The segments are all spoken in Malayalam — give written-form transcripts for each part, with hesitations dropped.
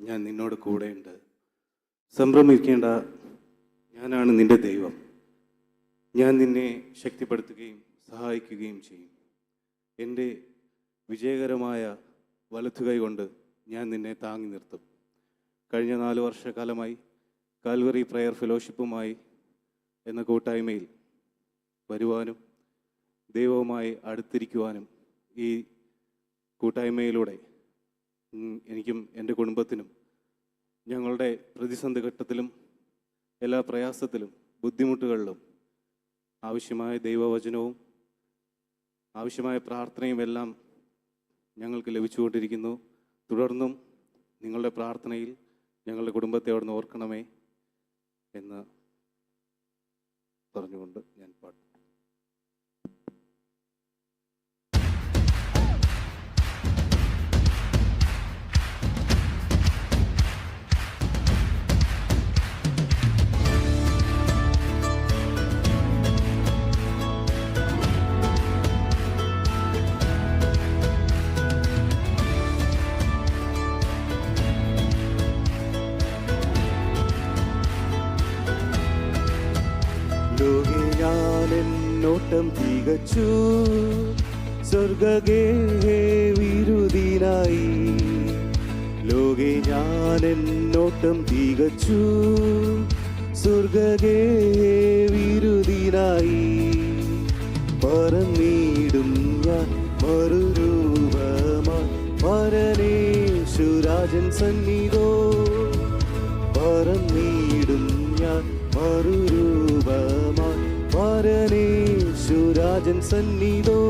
ഞാൻ നിന്നോട് കൂടെയുണ്ട്. സംഭ്രമിക്കേണ്ട, ഞാനാണ് നിന്റെ ദൈവം. ഞാൻ നിന്നെ ശക്തിപ്പെടുത്തുകയും സഹായിക്കുകയും ചെയ്യും. എൻ്റെ വിജയകരമായ വലത്തുകൈ കൊണ്ട് ഞാൻ നിന്നെ താങ്ങി നിർത്തും. കഴിഞ്ഞ 4 വർഷക്കാലമായി കാൽവറി പ്രയർ ഫെലോഷിപ്പുമായി എന്ന കൂട്ടായ്മയിൽ വരുവാനും ദൈവവുമായി അടുത്തിരിക്കുവാനും ഈ കൂട്ടായ്മയിലൂടെ എനിക്കും എൻ്റെ കുടുംബത്തിനും ഞങ്ങളുടെ പ്രതിസന്ധി ഘട്ടത്തിലും എല്ലാ പ്രയാസത്തിലും ബുദ്ധിമുട്ടുകളിലും ആവശ്യമായ ദൈവവചനവും ആവശ്യമായ പ്രാർത്ഥനയും എല്ലാം ഞങ്ങൾക്ക് ലഭിച്ചുകൊണ്ടിരിക്കുന്നു. തുടർന്നും നിങ്ങളുടെ പ്രാർത്ഥനയിൽ ഞങ്ങളുടെ കുടുംബത്തെ അവിടുന്ന് ഓർക്കണമേ എന്ന് പറഞ്ഞുകൊണ്ട് ഞാൻ പാടും. നോട്ടം തികച്ചു സ്വർഗേ വിരുദിനായി. ലോകെ ഞാനെന്നോട്ടം തികച്ചു സ്വർഗേ വിരുദിനായി. പറന്നിടും ഞാൻ മറുരൂപമായി പരനേശുരാജൻ സന്നിധോ. പറന്നിടും ഞാൻ മറുരൂപമായി പരനേശുരാജൻ സന്നിധോ.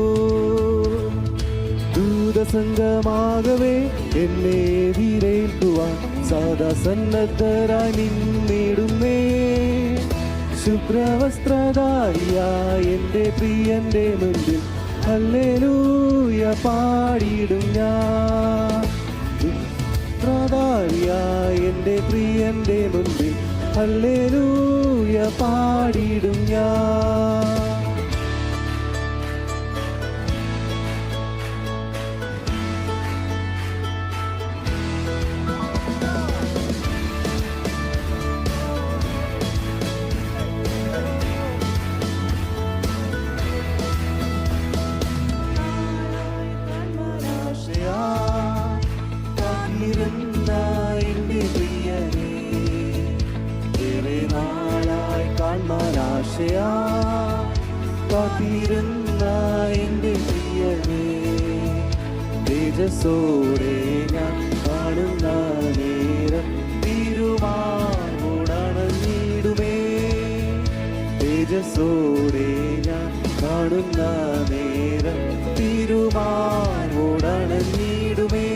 ദൂതസംഗമാകവേ എന്നെ എതിരേൽക്കുവാൻ സദാ സന്നദ്ധരായി നിന്നിടുന്നേ. ശുഭ്രവസ്ത്രധാരിയായ എൻ്റെ പ്രിയന്റെ മുൻപിൽ ഹല്ലേലൂയ പാടിയിടും ഞാൻ. വസ്ത്രധാരിയായ എൻ്റെ പ്രിയന്റെ മുൻപിൽ ഹല്ലേലൂയ പാടിയിടും ഞാൻ. കാത്തിരുന്ന എൻ്റെ പ്രിയനേ, തേജസ്സോടെ ഞാൻ കാണുന്ന നേരം തിരുമാർവോടണഞ്ഞിടുമേ. തേജസ്സോടെ ഞാൻ കാണുന്ന നേരം തിരുമാർവോടണഞ്ഞിടുമേ.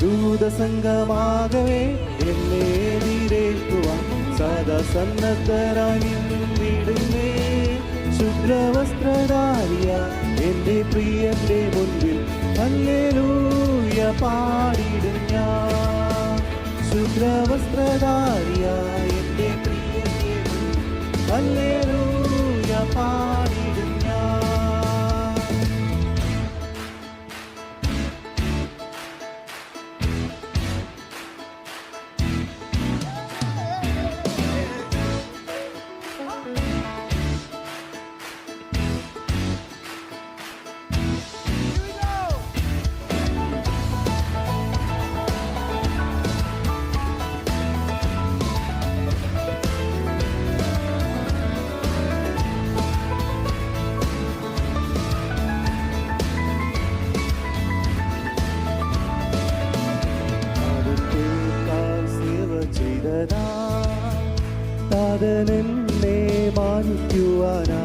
ദൂതസംഗമാകവേ എന്നെ എതിരേൽക്കുവാൻ സദാ സന്നദ്ധരായി നിന്നിടുന്നേ. ശുഭ്രവസ്ത്രധാരിയ എൻ്റെ പ്രിയന്റെ മുൻപിൽ ഹല്ലേലൂയ പാടിടും ഞാൻ. ശുഭ്രവസ്ത്രധാരിയ എൻ്റെ പ്രിയന്റെ മുൻപിൽ ഹല്ലേലൂയ പാടിടും ഞാൻ. താതനെന്നെ മാനിക്കുവാനാ,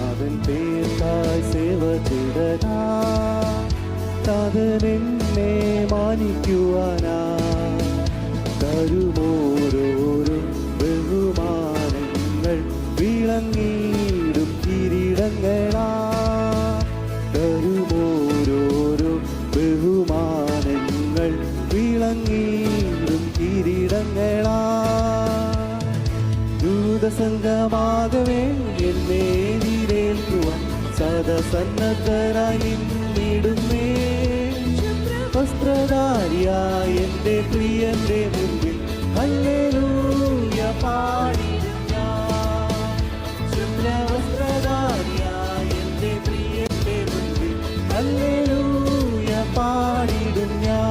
അവൻ പേർക്കായി സേവ ചെയ്തതാ. താതനെന്നെ മാനിക്കുവാനാ, തരുമോരോരോ ബഹുമാനങ്ങൾ വിളങ്ങിയിടും കിരീടങ്ങളാ. തരുമോരോരോ ബഹുമാനങ്ങൾ വിളങ്ങിയിടും കിരീടങ്ങളാ. ദൂതസംഗമാകവേ എന്നെ എതിരേൽക്കുവാൻ സദാ സന്നദ്ധരായി നിന്നിടുന്നേ. വസ്ത്ര ശുഭ്രവസ്ത്രധാരിയായ എൻ്റെ പ്രിയന്റെ മുൻപിൽ ഹല്ലേലൂയ പാടിടും ഞാൻ. ശുഭ്രവസ്ത്രധാരിയായ എൻ്റെ പ്രിയന്റെ മുൻപിൽ ഹല്ലേലൂയ പാടിടും ഞാൻ.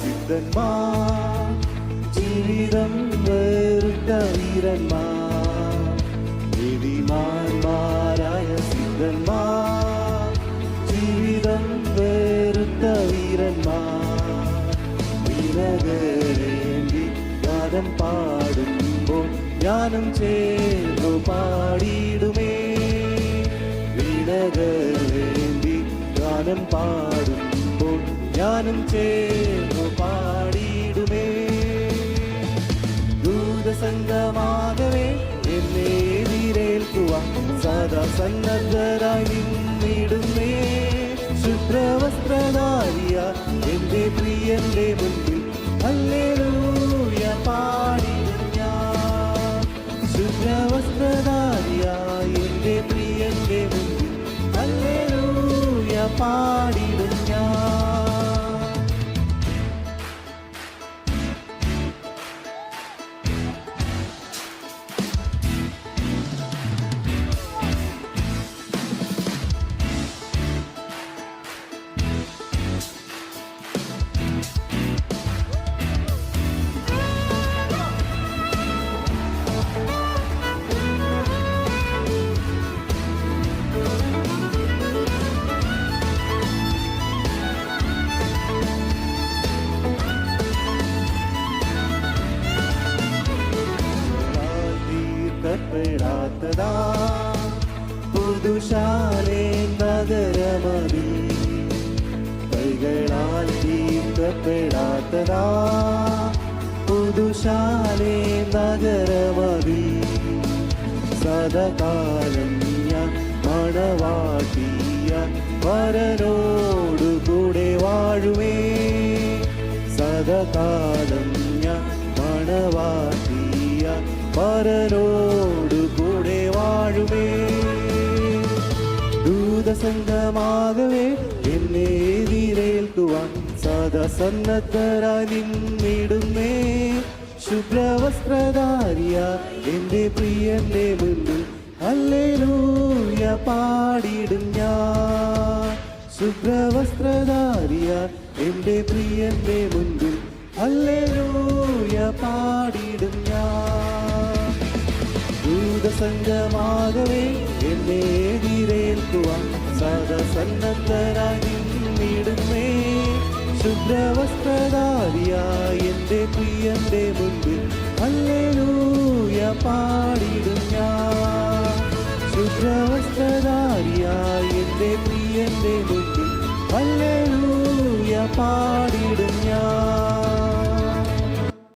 സിദ്ധന്മാർ ജീവിതം വെറുത്ത വീരന്മാർ, നീതിമാന്മാരായ സിദ്ധന്മാർ ജീവിതം വെറുത്ത വീരന്മാർ, വീരകരേന്തി ഗാനം പാടുമ്പോൾ ഞാനും ചേർന്നു പാടിയിടുമേ. വീരകരേന്തി ഗാനം പാടുമ്പോൾ ഞാനും ചേർന്നു പാടിയിടുമേ. ദൂതസംഗമാകവേ എന്നെ എതിരേൽക്കുവാൻ സദാ സന്നദ്ധരായി നിന്നിടുന്നേ. ശുഭ്രവസ്ത്രധാരിയ എൻ്റെ പ്രിയന്റെ മുൻപിൽ ഹല്ലേലൂയ പാടിടും ഞാൻ. ശുഭ്രവസ്ത്രധാരിയ എൻ്റെ പ്രിയന്റെ മുൻപിൽ ഹല്ലേലൂയ പാടിടും ഞാൻ. പ്പെടാത്തതാ പുതുശാലേ നഗരമതി, കൈകളാൽ തീർക്കപ്പെടാത്തതാ പുതുശാലേ നഗരമതി. സദകാലം ഞാൻ മണവാട്ടിയ വരനോടു കൂടെ വാഴുമേ. സദകാലം ഞാൻ മണവാട്ടിയ പരനോടു കൂടെ വാഴുമേ. ദൂതസംഗമാകവേ എന്നെ എതിരേൽക്കുവാൻ സദാ സന്നദ്ധരായി നിന്നിടുന്നേ. ശുഭ്രവസ്ത്രധാരിയ എൻ്റെ പ്രിയന്റെ മുൻപിൽ ഹല്ലേലൂയ പാടിടും ഞാൻ. ശുഭ്രവസ്ത്രധാരിയ എൻ്റെ പ്രിയന്റെ മുൻപിൽ ഹല്ലേലൂയ പാടിടും ഞാൻ. ദൂതസംഗമാകവേ എന്നെ എതിരേൽക്കുവാൻ സദാ സന്നദ്ധരായി നിന്നിടുന്നേ. ശുഭ്രവസ്ത്രധാരിയായ എൻ്റെ പ്രിയന്റെ മുൻപിൽ ഹല്ലേലൂയ പാടിടും ഞാൻ. ശുഭ്രവസ്ത്രധാരിയായ എൻ്റെ പ്രിയന്റെ മുൻപിൽ ഹല്ലേലൂയ പാടിടും